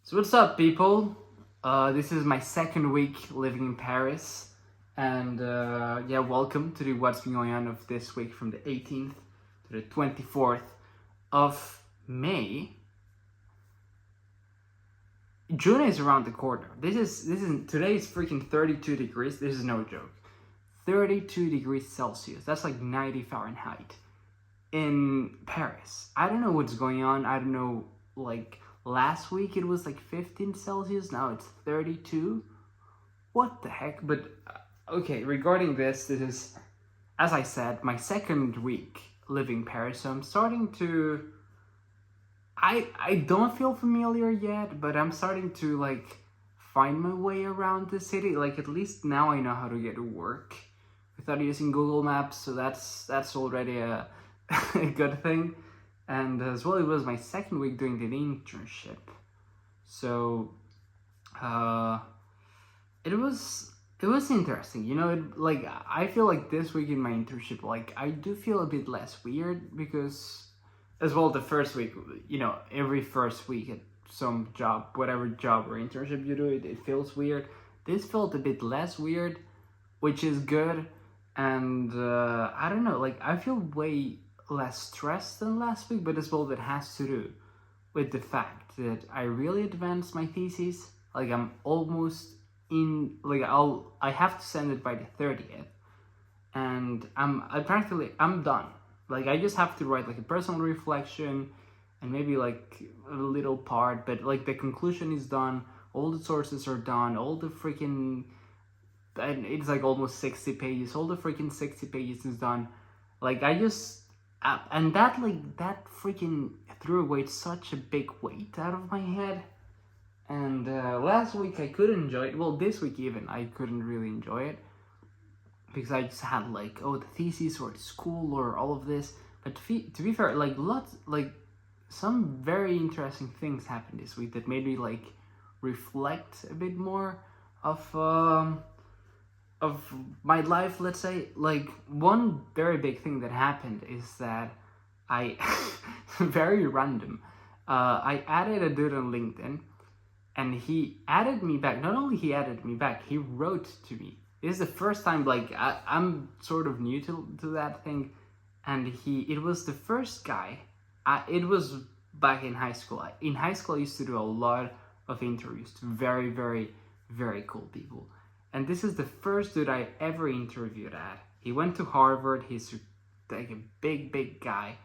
So what's up, people? This is my second week living in Paris, and welcome to the what's been going on of this week from the 18th to the 24th of May. June is around the corner. This is today is freaking 32 degrees. This is no joke. 32 degrees Celsius. That's like 90 Fahrenheit in Paris. I don't know what's going on. I don't know, like, last week it was like 15 Celsius, now it's 32. What the heck? But okay, regarding this is, as I said, my second week living Paris, so I'm starting to... I don't feel familiar yet, but I'm starting to like find my way around the city. Like, at least now I know how to get to work without using Google Maps, so that's already a good thing. And as well, it was my second week doing the internship, so it was interesting. You know, I feel like this week in my internship, like, I do feel a bit less weird because, as well, the first week, you know, every first week at some job, whatever job or internship you do, it feels weird. This felt a bit less weird, which is good. And I don't know, like, I feel way less stressed than last week, but as well, that has to do with the fact that I really advanced my thesis. Like, I'm almost in, like, I have to send it by the 30th, and I'm done. Like, I just have to write like a personal reflection and maybe like a little part, but like the conclusion is done, all the sources are done, all the freaking, and it's like almost 60 pages, all the freaking 60 pages is done. Like, I just, and that freaking threw away such a big weight out of my head. And last week I couldn't enjoy it. Well, this week even I couldn't really enjoy it because I just had like, oh, the thesis or the school or all of this. But to be fair, like, some very interesting things happened this week that made me like reflect a bit more of my life, let's say. Like, one very big thing that happened is that I very random, I added a dude on LinkedIn, and he added me back. Not only he added me back, he wrote to me. This is the first time, like, I'm sort of new to that thing, and it was the first guy. It was back in high school. In high school, I used to do a lot of interviews to very, very, very cool people. And this is the first dude I ever interviewed at. He went to Harvard. He's like a big guy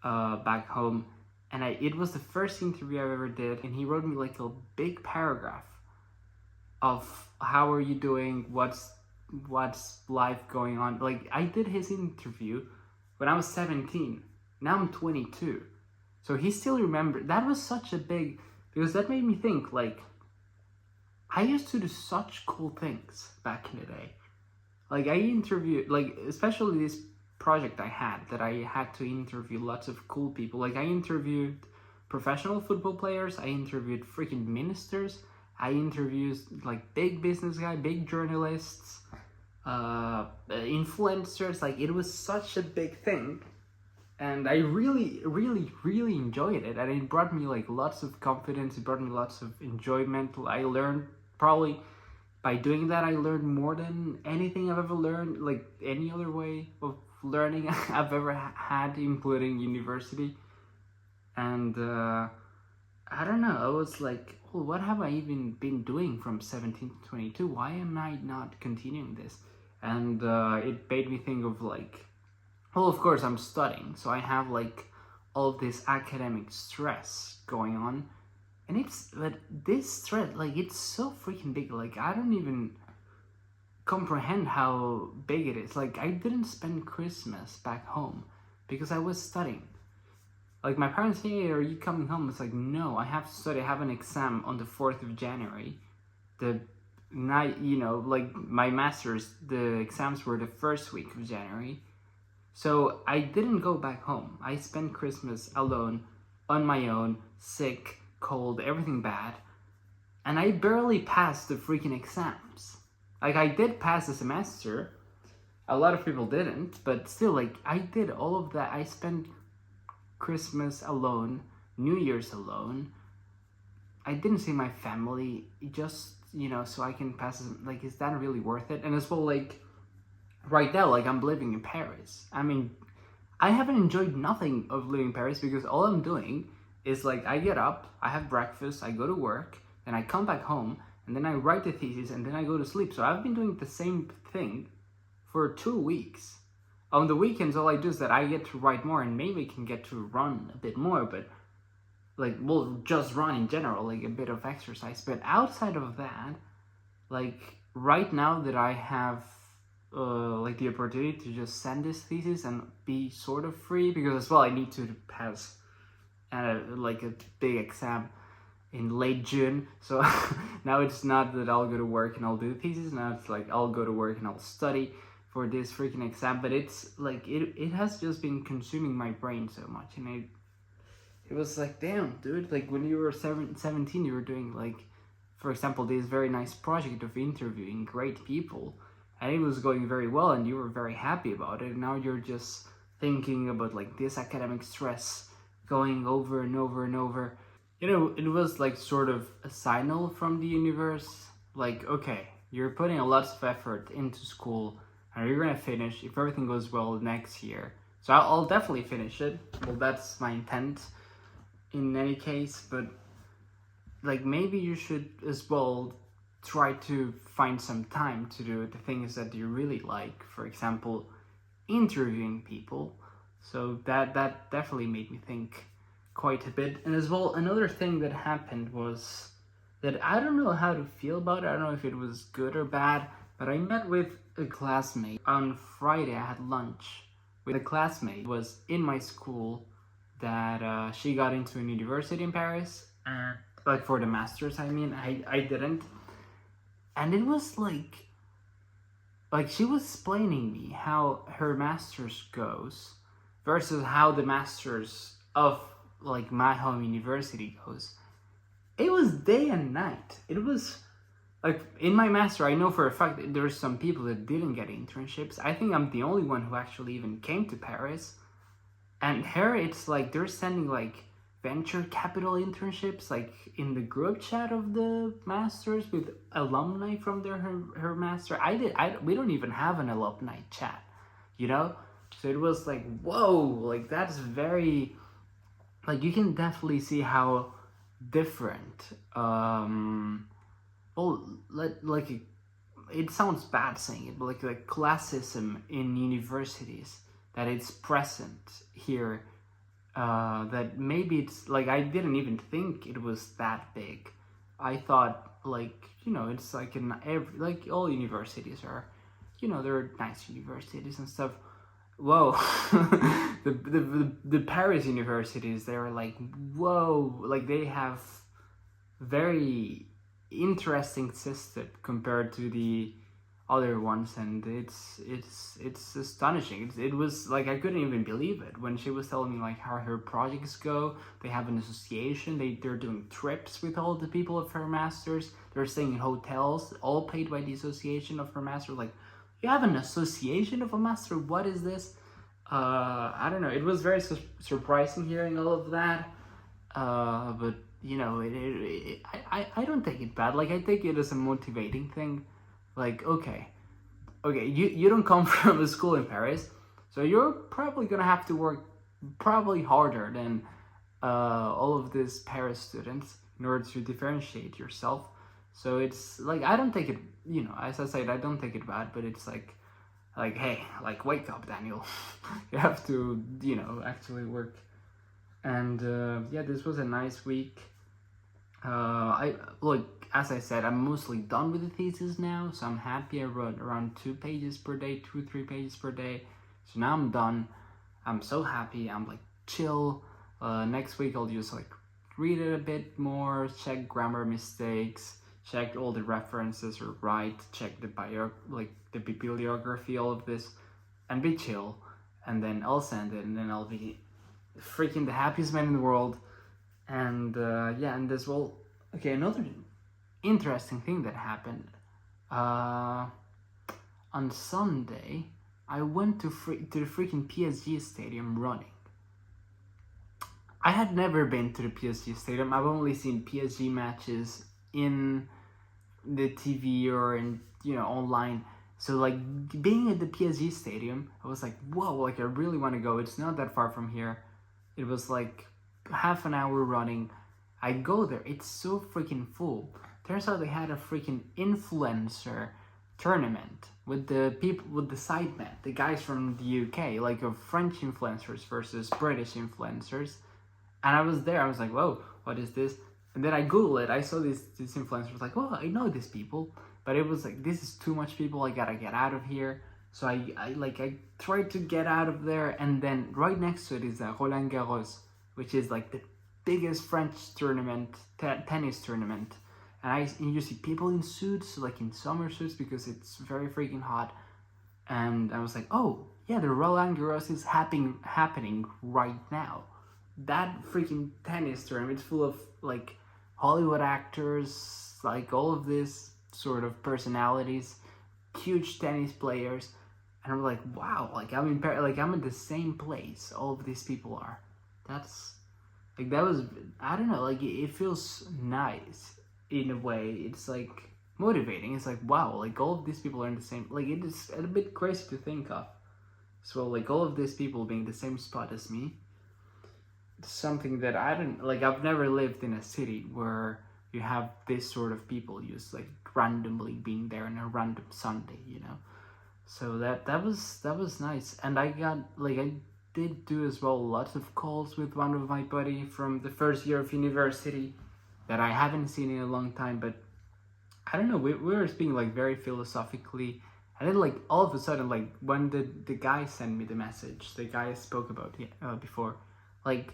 back home. And it was the first interview I ever did. And he wrote me like a big paragraph of how are you doing, what's life going on. Like, I did his interview when I was 17. Now I'm 22. So he still remembered. That was such a big, because that made me think, like, I used to do such cool things back in the day. Like, I interviewed, like, especially this project I had, that I had to interview lots of cool people. Like, I interviewed professional football players, I interviewed freaking ministers, I interviewed like big business guys, big journalists, influencers. Like, it was such a big thing. And I really, really, really enjoyed it. And it brought me like lots of confidence. It brought me lots of enjoyment. I learned, probably by doing that, I learned more than anything I've ever learned, like any other way of learning I've ever had, including university. And I don't know, I was like, oh, what have I even been doing from 17 to 22? Why am I not continuing this? And it made me think of like, well, of course I'm studying, so I have like all of this academic stress going on. And but this stress, like, it's so freaking big. Like, I don't even comprehend how big it is. Like, I didn't spend Christmas back home because I was studying. Like, my parents say, hey, are you coming home? It's like, no, I have to study. I have an exam on the 4th of January. The night, you know, like, my master's, the exams were the first week of January. So I didn't go back home. I spent Christmas alone, on my own, sick, cold, everything bad. And I barely passed the freaking exams. Like, I did pass the semester. A lot of people didn't, but still, like, I did all of that. I spent Christmas alone, New Year's alone, I didn't see my family, just, so I can pass, like, is that really worth it? And as well, like, right now, like, I'm living in Paris. I mean, I haven't enjoyed nothing of living in Paris because all I'm doing is, like, I get up, I have breakfast, I go to work, then I come back home, and then I write the thesis, and then I go to sleep. So I've been doing the same thing for 2 weeks. On the weekends, all I do is that I get to write more, and maybe I can get to run a bit more, but, like, well, just run in general, like a bit of exercise. But outside of that, like, right now that I have like the opportunity to just send this thesis and be sort of free, because as well I need to pass like a big exam in late June. So now it's not that I'll go to work and I'll do the thesis. Now it's like I'll go to work and I'll study for this freaking exam. But it's like it has just been consuming my brain so much, and it was like, damn, dude, like when you were 17, you were doing, like, for example, this very nice project of interviewing great people, and it was going very well, and you were very happy about it. And now you're just thinking about, like, this academic stress going over and over and over. It was like sort of a signal from the universe, like, okay, you're putting a lot of effort into school, and you're gonna finish, if everything goes well, next year. So I'll definitely finish it. Well, that's my intent in any case, but, like, maybe you should as well try to find some time to do the things that you really like. For example, interviewing people. So that definitely made me think quite a bit. And as well, another thing that happened was that I don't know how to feel about it. I don't know if it was good or bad, but I met with a classmate. On Friday, I had lunch with a classmate who was in my school, that she got into a university in Paris, like for the masters. I mean, I didn't. And it was like she was explaining me how her master's goes versus how the master's of, like, my home university goes. It was day and night. It was like, in my master, I know for a fact that there's some people that didn't get internships. I think I'm the only one who actually even came to Paris. And her, it's like they're sending, like, venture capital internships, like, in the group chat of the masters with alumni from her master. We don't even have an alumni chat, So it was like, whoa, like, that's very, like, you can definitely see how different, it sounds bad saying it, but like classism in universities, that it's present here, that maybe it's like, I didn't even think it was that big. I thought, like, it's like in every, like, all universities are, they're nice universities and stuff. Whoa. the Paris universities, they're like, whoa, like, they have very interesting system compared to the other ones, and it's astonishing. It was like, I couldn't even believe it when she was telling me, like, how her projects go. They have an association. They're doing trips with all the people of her masters. They're staying in hotels, all paid by the association of her master. Like, you have an association of a master? What is this? I don't know. It was very surprising hearing all of that. But I don't take it bad. Like, I take it as a motivating thing. Like, okay, you don't come from a school in Paris, so you're probably gonna have to work probably harder than all of these Paris students in order to differentiate yourself. So it's like, I don't take it, as I said, I don't take it bad, but it's like, hey, like, wake up, Daniel. You have to, actually work. And this was a nice week. As I said, I'm mostly done with the thesis now, so I'm happy. I wrote around 2 pages per day, 2-3 pages per day. So now I'm done. I'm so happy. I'm, like, chill. Next week I'll just, like, read it a bit more, check grammar mistakes, check all the references are right, check the the bibliography, all of this, and be chill. And then I'll send it, and then I'll be freaking the happiest man in the world. And and as well, okay, another interesting thing that happened, on Sunday, I went to the freaking PSG stadium running. I had never been to the PSG stadium. I've only seen PSG matches in the TV or in, you know, online. So like being at the PSG stadium, I was like, whoa, like I really want to go. It's not that far from here. It was like half an hour running. I go there. It's so freaking full. Turns out they had a freaking influencer tournament with the people, with the sidemen, the guys from the UK, like of French influencers versus British influencers. And I was there. I was like, whoa, what is this? And then I Googled it. I saw this influencer. I was like, oh, I know these people. But it was like, this is too much people. I gotta get out of here. So I tried to get out of there. And then right next to it is Roland Garros, which is like the biggest French tournament, tennis tournament. And you see people in suits, like in summer suits, because it's very freaking hot. And I was like, oh, yeah, the Roland Garros is happening right now. That freaking tennis tournament is full of like Hollywood actors, like all of this sort of personalities, huge tennis players, and I'm like, wow, like I'm in like I'm in the same place all of these people are. That's like, that was, I don't know, like it feels nice in a way. It's like motivating. It's like, wow, like all of these people are in the same, like it is a bit crazy to think of. So like all of these people being the same spot as me, something that I don't like. I've never lived in a city where you have this sort of people just like randomly being there on a random Sunday, you know. So that was nice. And I did do as well lots of calls with one of my buddy from the first year of university that I haven't seen in a long time. But I don't know, we were speaking like very philosophically. And then like all of a sudden, like when the guy sent me the message, the guy I spoke about before, like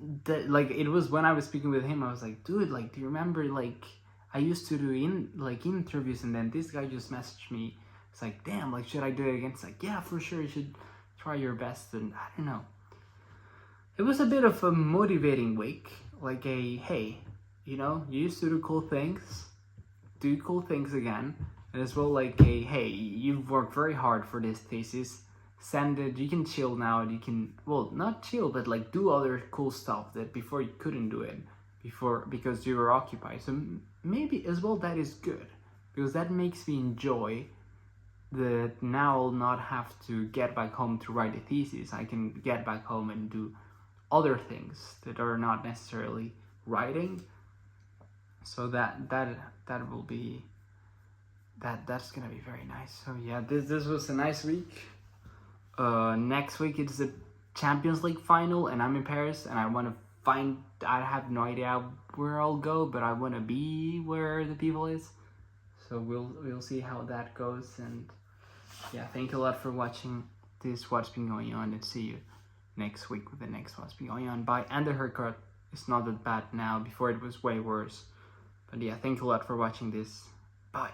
it was when I was speaking with him, I was like, dude, like, do you remember, like, I used to do interviews, and then this guy just messaged me. It's like, damn, like, should I do it again? It's like, yeah, for sure, you should try your best. And I don't know, it was a bit of a motivating week, like a, hey, you know, you used to do cool things, do cool things again. And as well, like a, hey, you've worked very hard for this thesis, send it, you can chill now, and you can, well, not chill, but like do other cool stuff that before you couldn't do it before because you were occupied. So maybe as well that is good, because that makes me enjoy that now I'll not have to get back home to write a thesis. I can get back home and do other things that are not necessarily writing. So that will be, that's gonna be very nice. So yeah, this was a nice week. Next week it's the Champions League final, and I'm in Paris, and I have no idea where I'll go, but I want to be where the people is. So we'll see how that goes. And yeah, thank you a lot for watching this What's Been Going On, and see you next week with the next What's Been Going On. Bye. And the haircut is not that bad now. Before it was way worse. But yeah, thank you a lot for watching this. Bye.